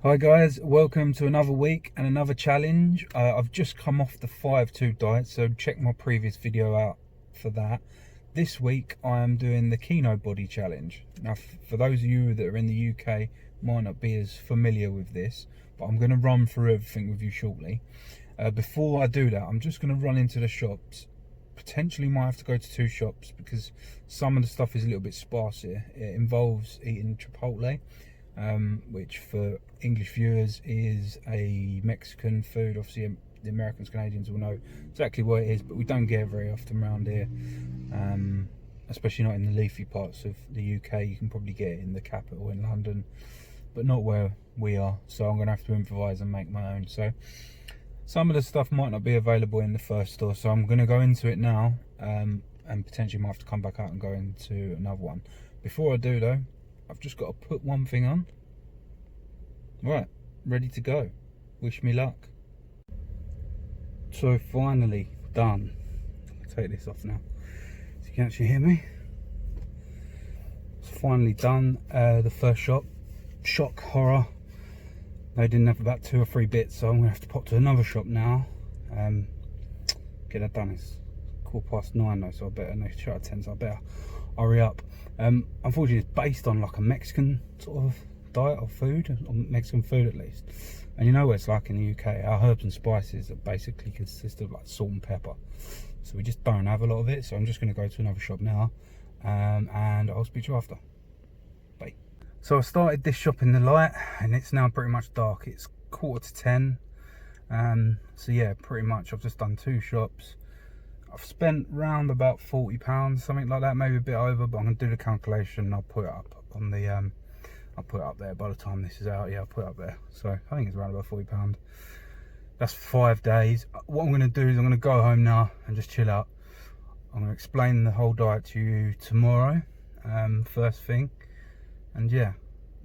Hi guys, welcome to another week and another challenge. I've just come off the 5-2 diet, so check my previous video out for that. This week I am doing the Kinobody challenge. Now for those of you that are in the UK might not be as familiar with this, but I'm going to run through everything with you shortly. Before I do that, I'm just going to run into the shops. Potentially might have to go to 2 shops because some of the stuff is a little bit sparse here. It involves eating Chipotle, which for English viewers is a Mexican food. Obviously the Americans, Canadians will know exactly what it is, but we don't get it very often around here, especially not in the leafy parts of the UK. You can probably get it in the capital in London, but not where we are, so I'm going to have to improvise and make my own. So some of the stuff might not be available in the first store, so I'm going to go into it now, and potentially might have to come back out and go into another one. Before I do though, I've just got to put one thing on. Right, ready to go. Wish me luck. So finally done. I'll take this off now so you can actually hear me. It's finally done. The first shop, shock horror, they didn't have about 2 or 3 bits, so I'm gonna have to pop to another shop now. Get that done. It's 9:15 though, so I better, no, shut at 10, so I better hurry up. Unfortunately it's based on like a Mexican sort of diet or food, or Mexican food at least, and you know what it's like in the UK. Our herbs and spices that basically consist of like salt and pepper, so we just don't have a lot of it. So I'm just going to go to another shop now, and I'll speak to you after. Bye. So I started this shop in the light and it's now pretty much dark. It's 9:45. So yeah, pretty much I've just done 2 shops. I've spent round about £40, something like that, maybe a bit over, but I'm going to do the calculation and I'll put it up on the I'll put it up there by the time this is out. Yeah, I'll put it up there. So I think it's around about £40. That's 5 days. What I'm going to do is I'm going to go home now and just chill out. I'm going to explain the whole diet to you tomorrow, first thing, and yeah,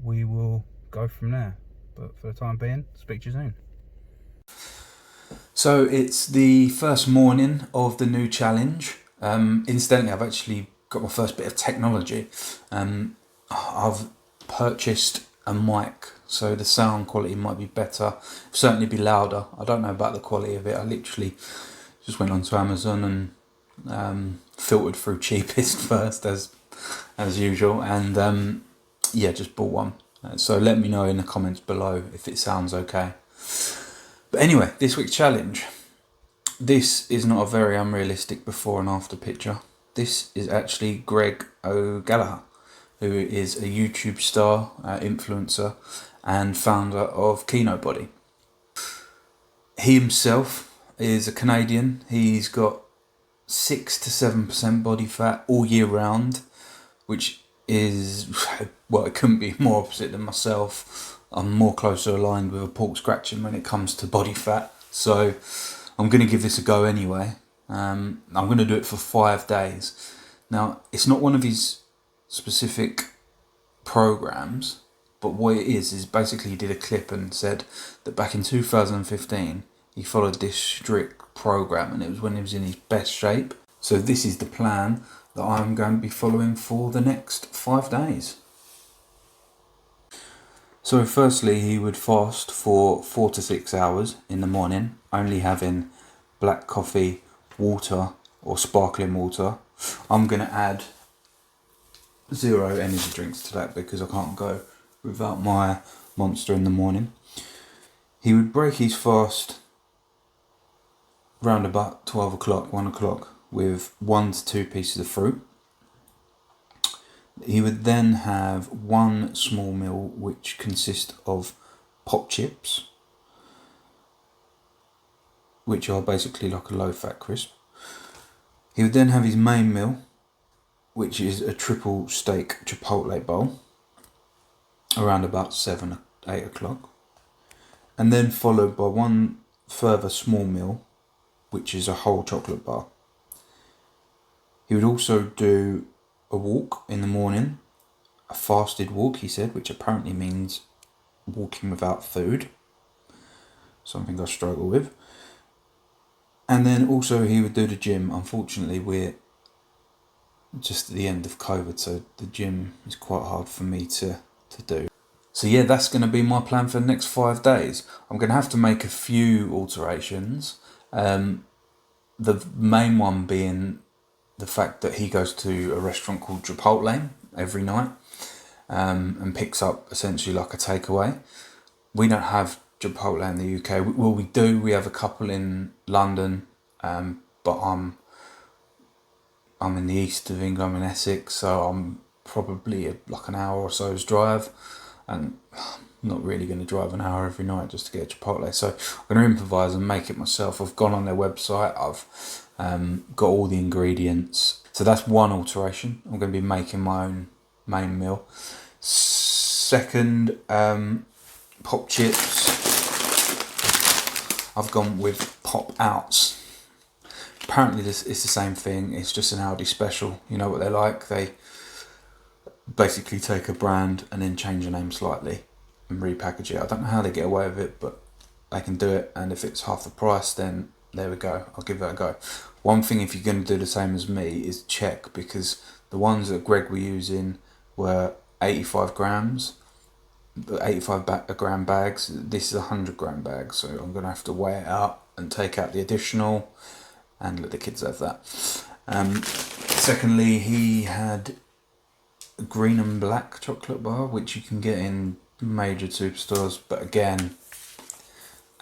we will go from there. But for the time being, speak to you soon. So it's the first morning of the new challenge. Incidentally, I've actually got my first bit of technology. I've purchased a mic, so the sound quality might be better, certainly be louder. I don't know about the quality of it. I literally just went onto Amazon and filtered through cheapest first, as usual, and yeah, just bought one. So let me know in the comments below if it sounds okay. But anyway, this week's challenge. This is not a very unrealistic before and after picture. This is actually Gregg O'Gallagher, who is a YouTube star, influencer, and founder of Kinobody. He himself is a Canadian. He's got 6 to 7% body fat all year round, which is, well, it couldn't be more opposite than myself. I'm more closer aligned with a pork scratching when it comes to body fat, so I'm going to give this a go anyway. I'm going to do it for 5 days. Now, it's not one of his specific programs, but what it is basically he did a clip and said that back in 2015 he followed this strict program, and it was when he was in his best shape. So this is the plan that I'm going to be following for the next 5 days. So firstly, he would fast for 4 to 6 hours in the morning, only having black coffee, water or sparkling water. I'm going to add 0 energy drinks to that because I can't go without my Monster in the morning. He would break his fast round about 12 o'clock, 1 o'clock, with 1 to 2 pieces of fruit. He would then have 1 small meal which consists of pop chips, which are basically like a low fat crisp. He would then have his main meal, which is a triple steak Chipotle bowl, around about 7, 8 o'clock. And then followed by 1 further small meal, which is a whole chocolate bar. He would also do a walk in the morning, a fasted walk, he said, which apparently means walking without food, something I struggle with. And then also he would do the gym. Unfortunately, we're just at the end of COVID, so the gym is quite hard for me to do. So yeah, that's going to be my plan for the next 5 days. I'm going to have to make a few alterations. The main one being the fact that he goes to a restaurant called Chipotle every night, and picks up essentially like a takeaway. We don't have Chipotle in the UK. Well, we do. We have a couple in London, but I'm in the east of England. I'm in Essex, so I'm probably like an hour or so's drive, and I'm not really going to drive an hour every night just to get a Chipotle. So I'm going to improvise and make it myself. I've gone on their website. I've got all the ingredients. So that's one alteration. I'm going to be making my own main meal. Second, pop chips. I've gone with pop outs. Apparently this is the same thing. It's just an Aldi special. You know what they're like. They basically take a brand and then change the name slightly and repackage it. I don't know how they get away with it, but they can do it. And if it's half the price, then there we go. I'll give that a go. One thing, if you're going to do the same as me, is check, because the ones that Gregg were using were 85 grams, 85 gram bags. This is 100 gram bags, so I'm going to have to weigh it out and take out the additional and let the kids have that. Secondly, he had a green and black chocolate bar, which you can get in major superstores, but again,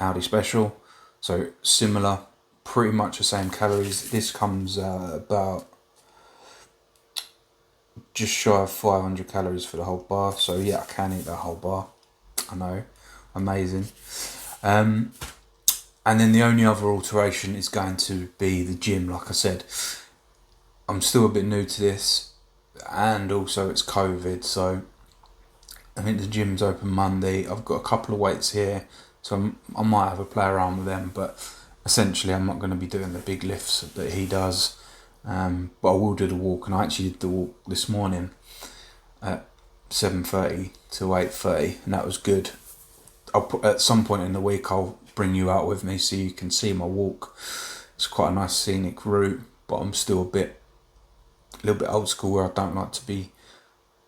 Aldi special, so similar, pretty much the same calories. This comes about just shy of 500 calories for the whole bar, so yeah, I can eat that whole bar. I know, amazing. And then the only other alteration is going to be the gym. Like I said, I'm still a bit new to this, and also it's COVID, so I think the gym's open Monday. I've got a couple of weights here, so I might have a play around with them, but essentially I'm not going to be doing the big lifts that he does, but I will do the walk, and I actually did the walk this morning at 7:30 to 8:30, and that was good. At some point in the week I'll bring you out with me so you can see my walk. It's quite a nice scenic route, but I'm still a little bit old school, where I don't like to be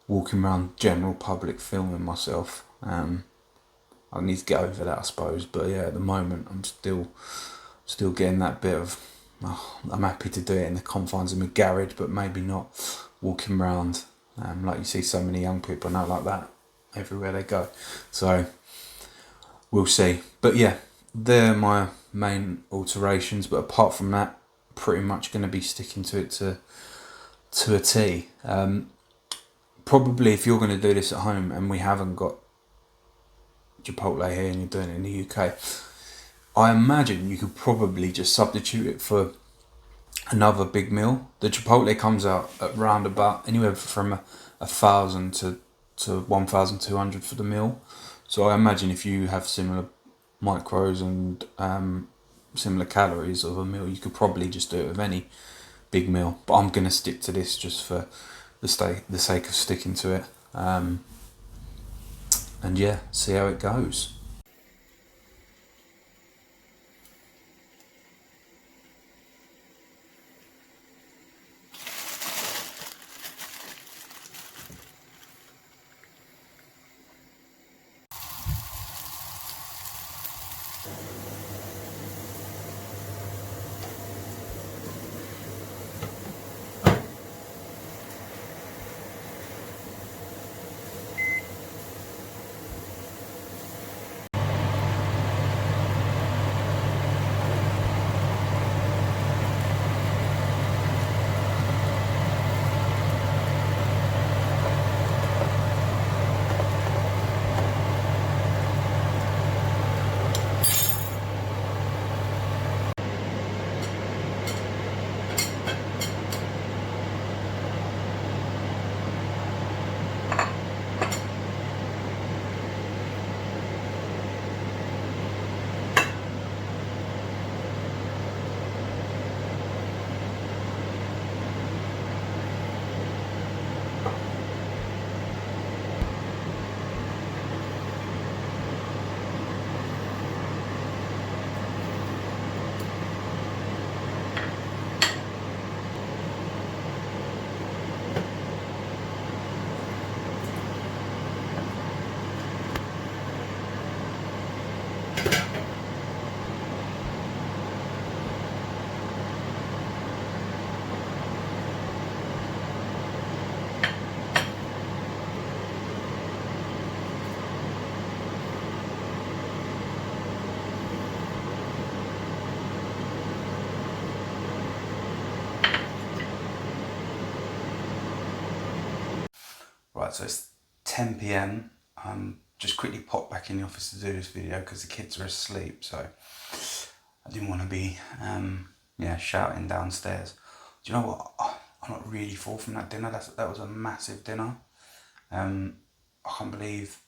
walking around general public filming myself. I need to get over that, I suppose, but yeah, at the moment I'm still getting that bit of, I'm happy to do it in the confines of my garage, but maybe not walking around like you see so many young people now like that everywhere they go. So we'll see. But yeah, they're my main alterations, but apart from that, pretty much going to be sticking to it to a T. Probably if you're going to do this at home and we haven't got Chipotle here and you're doing it in the UK, I imagine you could probably just substitute it for another big meal. The Chipotle comes out at round about anywhere from 1,000 to 1,200 for the meal. So I imagine if you have similar macros and similar calories of a meal, you could probably just do it with any big meal. But I'm going to stick to this just for the sake of sticking to it. And yeah, see how it goes. so it's 10 p.m. Just quickly popped back in the office to do this video because the kids are asleep, so I didn't want to be shouting downstairs. Do you know what? I'm not really full from that dinner. That was a massive dinner. I can't believe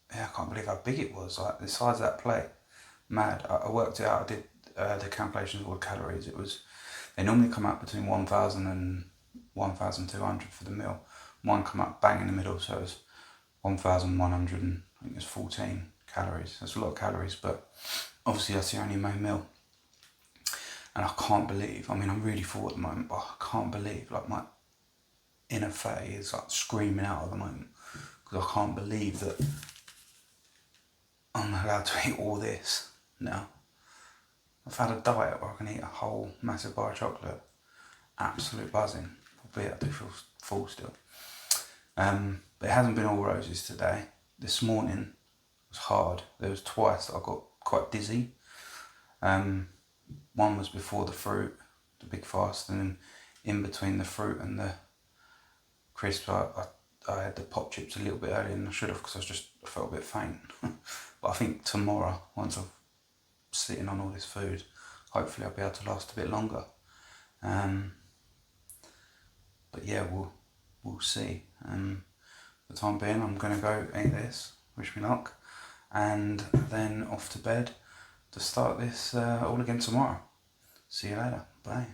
how big it was. Like the size of that plate, mad. I worked it out. I did the calculations of all the calories. They normally come out between 1,000 and 1,200 for the meal. Mine come up bang in the middle, so it was 1,100 and I think it was 14 calories. That's a lot of calories, but obviously that's the only main meal. And I can't believe, I mean, I'm really full at the moment, but I can't believe, like, my inner fatty is like screaming out at the moment because I can't believe that I'm allowed to eat all this now. I've had a diet where I can eat a whole massive bar of chocolate. Absolute buzzing. Albeit I do feel full still. But it hasn't been all roses today. This morning was hard. There was twice that I got quite dizzy. One was before the fruit, the big fast, and then in between the fruit and the crisps, I had the pop chips a little bit earlier than I should have because I felt a bit faint. But I think tomorrow, once I'm sitting on all this food, hopefully I'll be able to last a bit longer. But yeah, we'll see. For the time being, I'm going to go eat this, wish me luck, and then off to bed to start this all again tomorrow. See you later. Bye.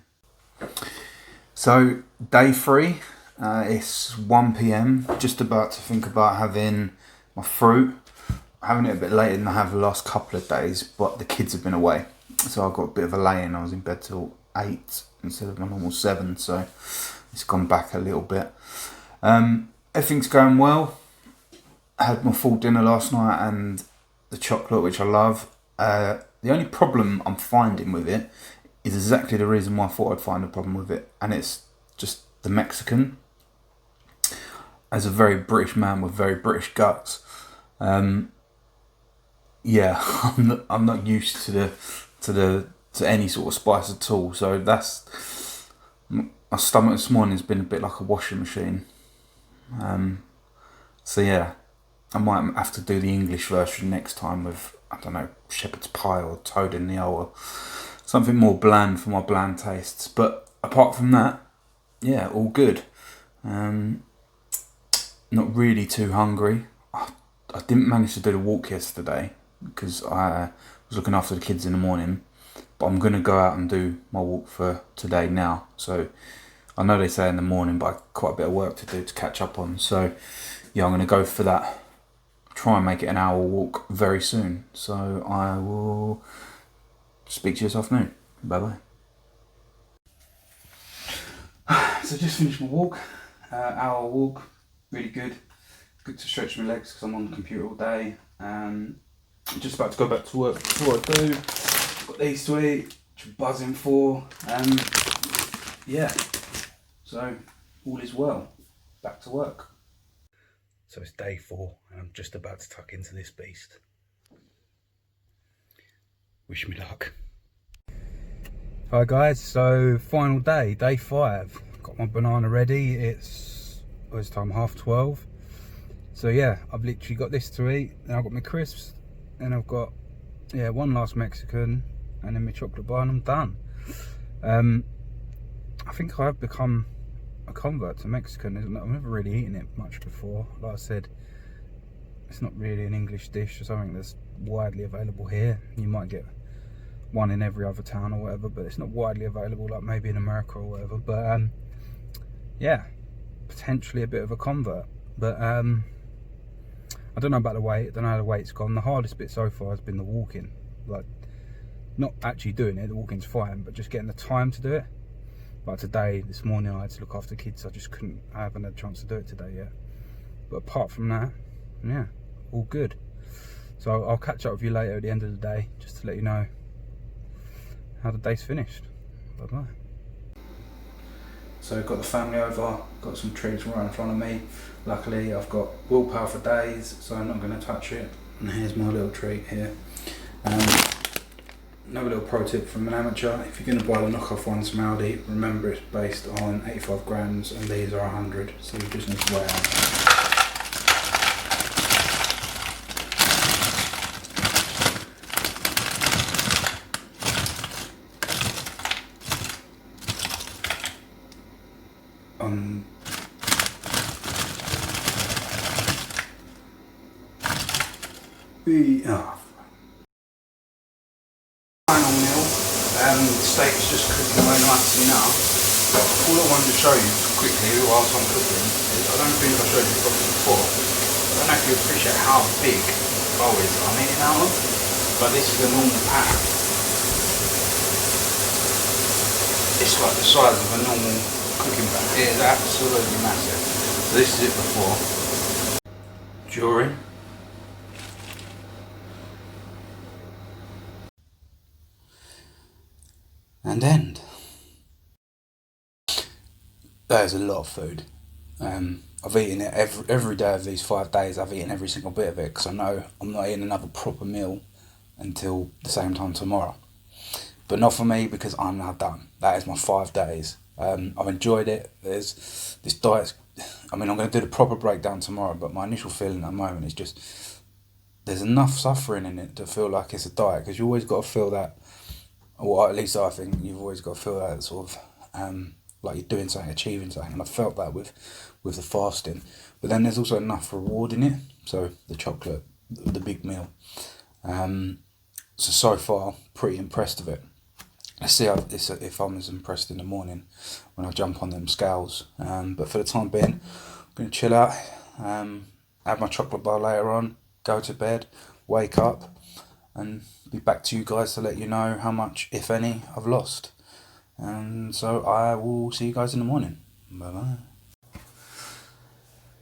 So, day 3, it's 1 p.m, just about to think about having my fruit. Having it a bit later than I have the last couple of days, but the kids have been away. So I got a bit of a lay-in. I was in bed till 8 instead of my normal 7, so it's gone back a little bit. Everything's going well. I had my full dinner last night and the chocolate, which I love. The only problem I'm finding with it is exactly the reason why I thought I'd find a problem with it, and it's just the Mexican. As a very British man with very British guts, I'm not used to any sort of spice at all. So my stomach this morning has been a bit like a washing machine. So yeah, I might have to do the English version next time with, I don't know, shepherd's pie or toad in the owl, or something more bland for my bland tastes. But apart from that, yeah, all good. Not really too hungry. I didn't manage to do the walk yesterday because I was looking after the kids in the morning, but I'm going to go out and do my walk for today now. So I know they say in the morning, but I've quite a bit of work to do to catch up on. So yeah, I'm going to go for that. Try and make it an hour walk very soon. So I will speak to you this afternoon. Bye bye. So just finished my walk. Hour walk, really good. Good to stretch my legs because I'm on the computer all day. I'm just about to go back to work. That's what I do. Got these to eat, which I'm buzzing for. Yeah. So all is well. Back to work. So it's day 4 and I'm just about to tuck into this beast. Wish me luck. Hi guys, so final day, day 5. Got my banana ready. It's time 11:30. So yeah, I've literally got this to eat. Then I've got my crisps, and I've got one last Mexican, and then my chocolate bar, and I'm done. I think I have become a convert to Mexican. I've never really eaten it much before. Like I said, it's not really an English dish or something that's widely available here. You might get one in every other town or whatever, but it's not widely available like maybe in America or whatever. But yeah, potentially a bit of a convert. But I don't know about the weight. I don't know how the weight's gone. The hardest bit so far has been the walking. Like, not actually doing it. The walking's fine, but just getting the time to do it. Like today, this morning, I had to look after kids. I just couldn't. I haven't had a chance to do it today yet. But apart from that, yeah, all good. So I'll catch up with you later at the end of the day, just to let you know how the day's finished. Bye bye. So I've got the family over, got some treats right in front of me. Luckily I've got willpower for days, so I'm not going to touch it. And here's my little treat here. Another little pro tip from an amateur: if you're going to buy the knockoff ones from Aldi, remember it's based on 85 grams and these are 100, so you just need to weigh out. Final meal, the steak's just cooking away nicely now. All I wanted to show you quickly whilst I'm cooking is, I don't think I showed you properly before, I don't know if you appreciate how big the bowl is I'm eating out of, but this is a normal pan. It's like the size of a normal cooking pan. It is absolutely massive. So this is it before. During. And end. That is a lot of food. I've eaten it every day of these 5 days. I've eaten every single bit of it because I know I'm not eating another proper meal until the same time tomorrow. But not for me, because I'm now done. That is my 5 days. I've enjoyed it. There's this diet. I'm going to do the proper breakdown tomorrow, but my initial feeling at the moment is just there's enough suffering in it to feel like it's a diet, because you always got to feel that, or at least I think you've always got to feel that sort of like you're doing something, achieving something, and I felt that with the fasting. But then there's also enough reward in it, so the chocolate, the big meal. So far, pretty impressed with it. Let's see if I'm as impressed in the morning when I jump on them scales. But for the time being, I'm going to chill out, have my chocolate bar later on, go to bed, wake up, and be back to you guys to let you know how much, if any, I've lost. And so I will see you guys in the morning. Bye bye.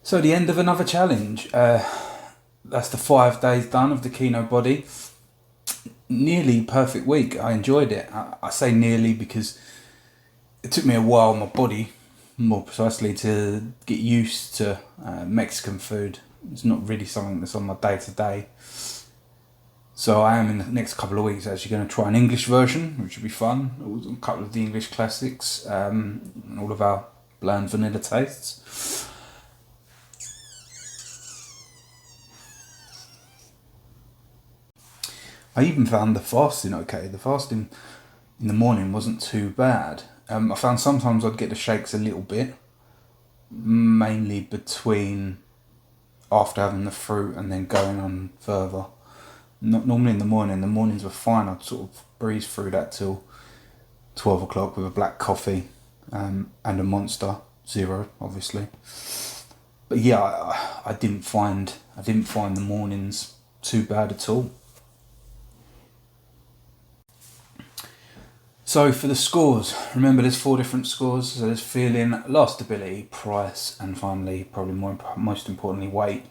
So the end of another challenge. That's the 5 days done of the Kinobody. Nearly perfect week. I enjoyed it. I say nearly because it took me a while, my body more precisely, to get used to Mexican food. It's not really something that's on my day to day. So I am in the next couple of weeks actually going to try an English version, which will be fun. A couple of the English classics, and all of our bland vanilla tastes. I even found the fasting okay. The fasting in the morning wasn't too bad. I found sometimes I'd get the shakes a little bit, mainly between after having the fruit and then going on further. Not normally in the morning. The mornings were fine. I'd sort of breeze through that till 12 o'clock with a black coffee and a Monster Zero, obviously. But yeah, I didn't find the mornings too bad at all. So for the scores, remember there's 4 different scores. So there's feeling, lastability, price, and finally, probably most importantly, weight.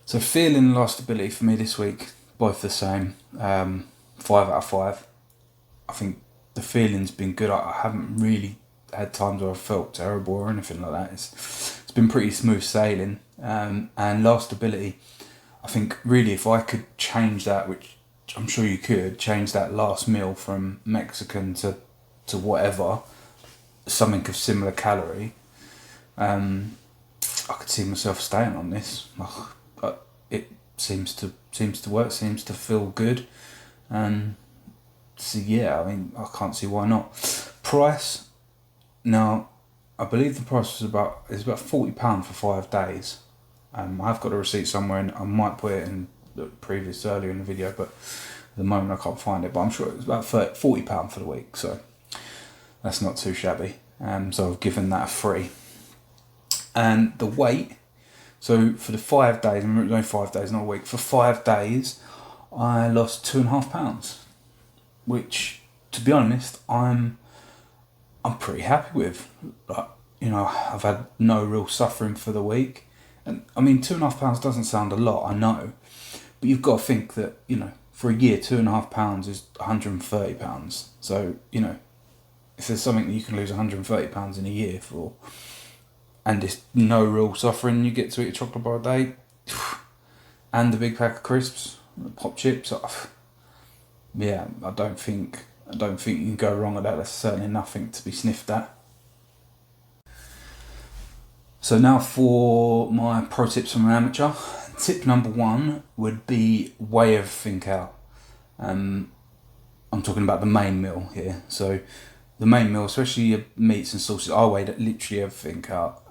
So feeling and lastability for me this week, both the same, 5 out of 5. I think the feeling's been good. I haven't really had times where I've felt terrible or anything like that. It's been pretty smooth sailing. And lastability, I think really if I could change that, which I'm sure you could, change that last meal from Mexican to whatever, something of similar calorie, I could see myself staying on this. It seems to work, seems to feel good, and so yeah, I mean, I can't see why not. Price, now I believe the price was about £40 for 5 days. I've got a receipt somewhere, and I might put it in the previous earlier in the video, but at the moment I can't find it. But I'm sure it was about £40 for the week, so that's not too shabby. So I've given that a 3. And the weight. So for the 5 days, remember it was only 5 days, not a week. For 5 days, I lost 2.5 pounds, which, to be honest, I'm pretty happy with. Like, you know, I've had no real suffering for the week, and I mean, 2.5 pounds doesn't sound a lot, I know, but you've got to think that, you know, for a year, 2.5 pounds is 130 pounds. So, you know, if there's something that you can lose 130 pounds in a year for, and it's no real suffering, you get to eat a chocolate bar a day, and a big pack of crisps, pop chips. yeah, I don't think you can go wrong with that. There's certainly nothing to be sniffed at. So now for my pro tips from an amateur. Tip number 1 would be weigh everything out. I'm talking about the main meal here. So the main meal, especially your meats and sauces, I weighed literally everything out.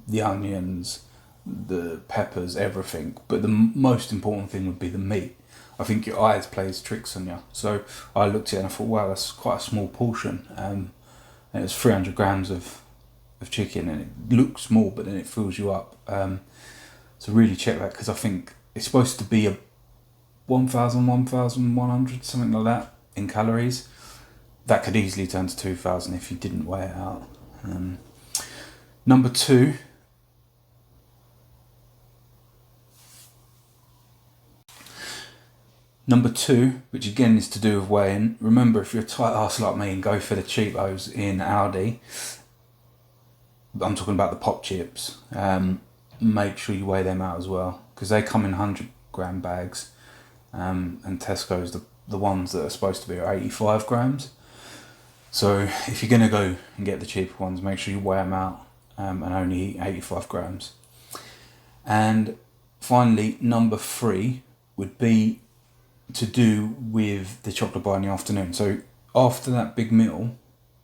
The onions, the peppers, everything. But the most important thing would be the meat. I think your eyes plays tricks on you. So I looked at it and I thought, wow, that's quite a small portion. And it was 300 grams of chicken, and it looks small, but then it fills you up. So really check that, because I think it's supposed to be a 1,100, something like that in calories. That could easily turn to 2,000 if you didn't weigh it out. Number 2. Number 2, which again is to do with weighing. Remember, if you're a tight ass like me and go for the cheapos in Aldi, I'm talking about the pop chips, make sure you weigh them out as well, because they come in 100-gram bags, and Tesco's the ones that are supposed to be are 85 grams. So if you're going to go and get the cheaper ones, make sure you weigh them out, and only eat 85 grams. And finally, number 3 would be to do with the chocolate bar in the afternoon. So after that big meal,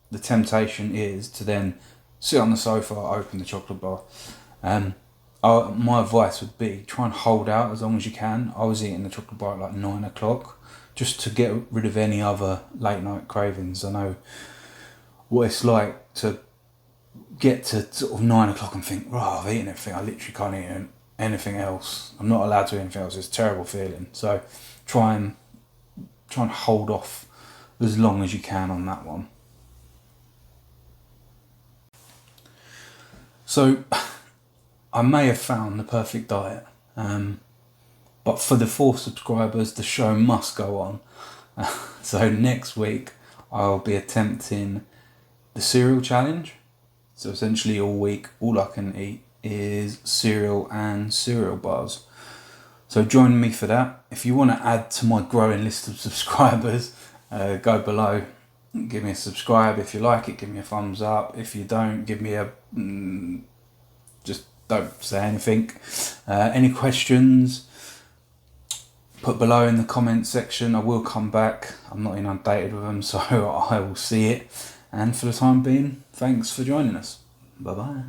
the temptation is to then sit on the sofa, open the chocolate bar. My advice would be try and hold out as long as you can. I was eating the chocolate bar at like 9 o'clock just to get rid of any other late night cravings. I know what it's like to get to sort of 9 o'clock and think, right, I've eaten everything. I literally can't eat anything else. I'm not allowed to eat anything else. It's a terrible feeling. So try and hold off as long as you can on that one. So I may have found the perfect diet, but for the 4 subscribers, the show must go on. So next week I'll be attempting the cereal challenge. So essentially all week, all I can eat is cereal and cereal bars. So join me for that. If you want to add to my growing list of subscribers, go below. Give me a subscribe. If you like it, give me a thumbs up. If you don't, give me a... just don't say anything. Any questions, put below in the comments section. I will come back. I'm not inundated with them, so I will see it. And for the time being, thanks for joining us. Bye-bye.